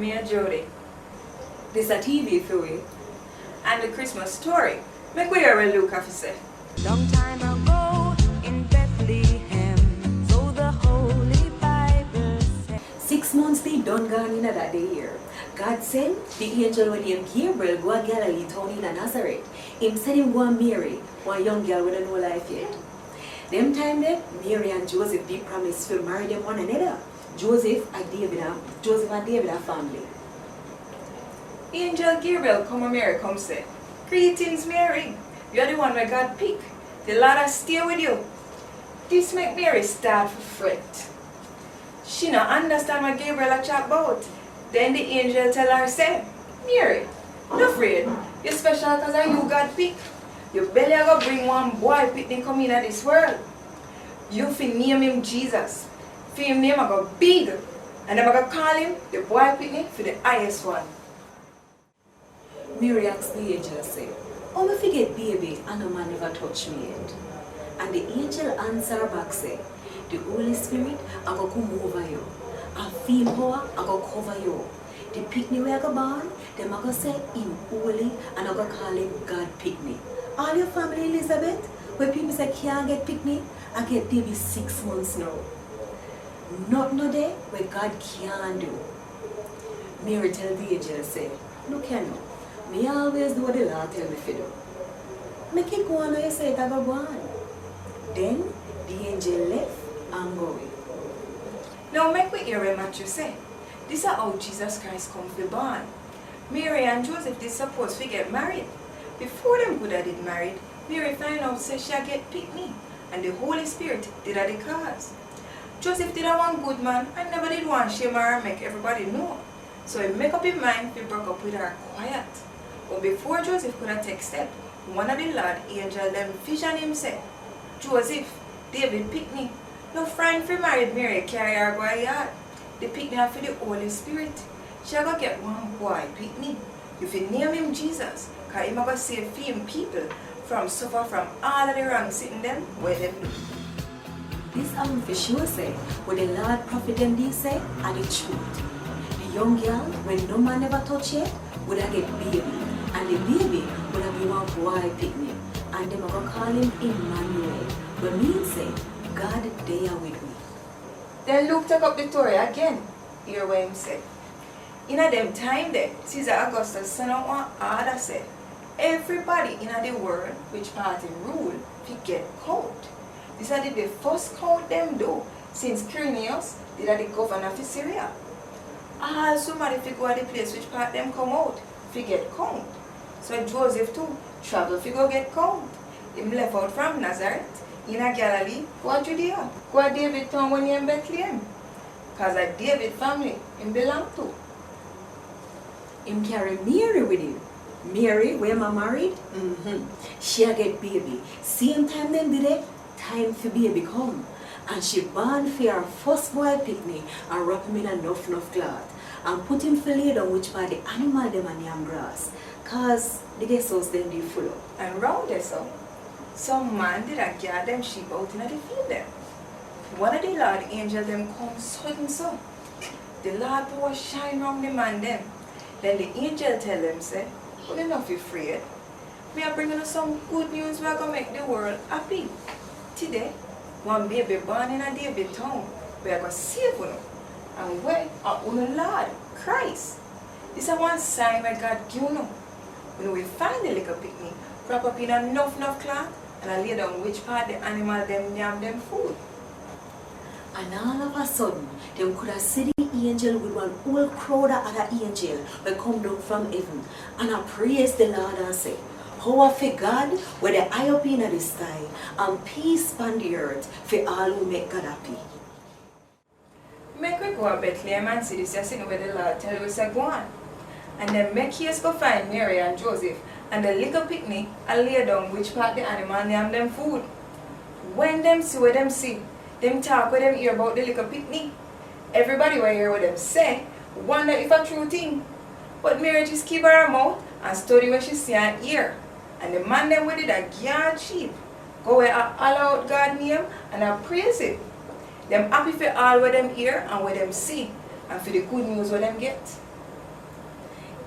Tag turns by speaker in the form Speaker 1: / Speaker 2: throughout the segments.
Speaker 1: Me and Jody. This a TV for we. And the Christmas story. Make we hear what Luke have to say.
Speaker 2: Long time ago in Bethlehem, so the Holy Bible said.
Speaker 3: 6 months they done gone in that day here. God sent the angel when him Gabriel go a Galilee town in Nazareth. Him send him go and Mary, one young girl with no life yet. Them time there, Mary and Joseph did promise to marry them one another. Joseph and David are family.
Speaker 1: Angel Gabriel come and Mary come say, "Greetings Mary, you're the one where God pick. The Lord has stay with you." This make Mary start to fret. She not understand what Gabriel a chat about. Then the angel tell her say, "Mary, no afraid. You're special because of you God pick. Your belly a go bring one boy picnic come in this world. You fi name him Jesus. For him name a go big. And them a go call him the boy picnic for the highest one."
Speaker 3: Mary asked the angel say, "Oh, me forget baby and no man never touch me yet." And the angel answer back say, "The Holy Spirit a go come over you. And feel power a go cover you. The picnic we a go born, them a go say him holy and a go call him God picnic. All your family Elizabeth, where people say can't get picnic, I get baby 6 months now. Not no day where God can do." Mary tell the angel say, "Look here now, me always do what the Lord tell me to do. Make it go on how you say it a go on." Then the angel left and go away.
Speaker 1: Now make we hear what Matthew say. This is how Jesus Christ come to be born. Mary and Joseph did supposed to get married. Before them could have did married, Mary find out say she get picnic, and the Holy Spirit did a the cause. Joseph did a one good man and never did want shame her and make everybody know. So he make up his mind to break up with her quiet. But before Joseph could have take step, one of the Lord angel them vision him say, "Joseph, David picnic. No friend for married Mary carry her go a yard. The picnic for the Holy Spirit. She go get one boy picnic. If you name him Jesus, cause he go save him people from suffer from all of the wrong sitting them where them do."
Speaker 3: This for sure say, what the Lord prophet them did say are the truth. The young girl, when no man ever touch yet, would have get baby. And the baby would have be one boy picnic. And them are going to call him Emmanuel. But mean say, God there with me.
Speaker 1: Then Luke took up the story again. Hear what him said. In a them time there, Caesar Augustus sent out one order said, everybody in the world which party rule fi get count. This is the first count them do since Krismos did the governor of Syria. All somebody fi go at the place which part them come out fi get count. So Joseph too travel fi go get count. Him left out from Nazareth in a Galilee, go to Judea, go to David town when he in Bethlehem. Cause a David family him belong to.
Speaker 3: Him carry Mary with him. Mary, where am I married? She a get baby. Same time them did it, time for baby come. And she born for her first boy picnic and wrap him in enough cloth. And put him for lay down which part the animal them and yam grass. Cause the guest house them they full up.
Speaker 1: And round there so, some man did a guard them sheep out in the field there. One of the Lord angel them come sudden so. The Lord power shine round the man them. Then the angel tell them say, "Well, you're not afraid. We are bringing us some good news. We are going to make the world happy. Today, one baby born in a David town. We are going to save you. And we are our Lord, Christ. This is one sign where God give you. When we find the little picnic, wrap up in enough cloth and I lay down which part the animal them yam them food."
Speaker 3: And all of a sudden, them could have seen the angel with one whole crowd of other angel will come down from heaven. And I praise the Lord and say, "Power for God, where the eye up in the sky, and peace on the earth for all who make God happy."
Speaker 1: Make we go to Bethlehem and see this thing where the Lord tell us to go on. And then make us go find Mary and Joseph and the little picnic and lay down which part the animal name them food. When them see what them see, them talk with them hear about the little picnic. Everybody will hear what them say, wonder if a true thing. But Mary just keep her mouth and study what she see and hear. And the man them with it a guard sheep. Go where I all out God name and I praise it. Them happy for all what them hear and what them see and for the good news what them get.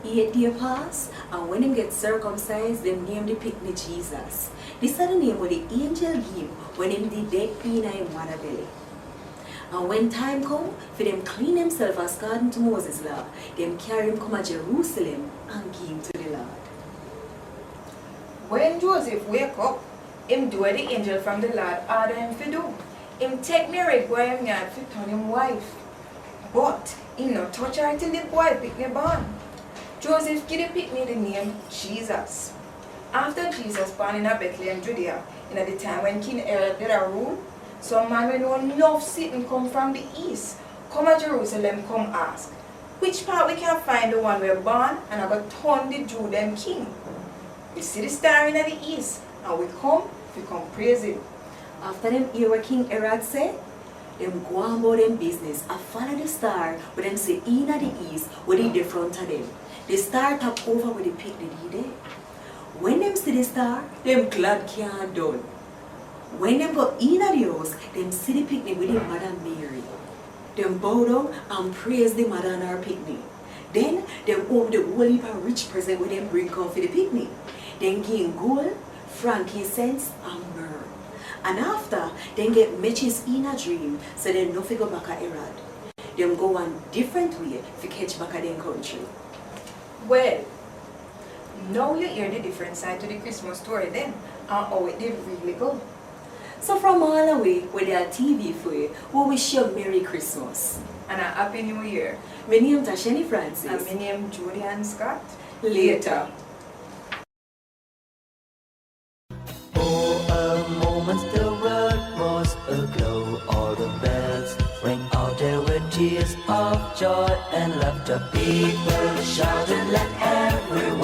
Speaker 3: 8 days pass, and when him get circumcised, them name the picnic Jesus. This is the name of the angel give when him did dead in him mother belly. And when time come for them clean themselves as according to Moses' law, them carry him come to Jerusalem and give him to the Lord.
Speaker 1: When Joseph wake up, him do what the angel from the Lord order him to do. Him take Mary boy him yard to turn him wife. But him not touch her till the boy picnic born. Joseph give the picnic the name Jesus. After Jesus born in Bethlehem, Judea, in the time when King Herod did a rule, some man when know enough Satan come from the east, come to Jerusalem, come ask, which part we can find the one we're born and I got turn the Jew them king. We see the star in the east, and we come praise him.
Speaker 3: After them hear what King Herod say, them go on about them business and follow the star with them say in the east where they the front of them. The star top over with the picnic there. When them see the star, them glad can't done. When them go in the house, them see the picnic with the mother Mary. Them bow down and praise the mother and her picnic. Then them open the whole heap of rich present with them bring come for the picnic. Then gain gold, frankincense, and myrrh. And after, then get matches in a dream, so they no figure back at Herod. Them go one different way to catch back at their country.
Speaker 1: Well, now you hear the different side to the Christmas story then, and how it did really go.
Speaker 3: So from all the way, with their TV for you, we wish you a Merry Christmas.
Speaker 1: And a Happy New Year.
Speaker 3: My name is Tashani Francis.
Speaker 1: And my name is Julian Scott.
Speaker 3: Later.
Speaker 4: For a moment the world was aglow. All the bells rang out, there were tears of joy and laughter. People shouted, let everyone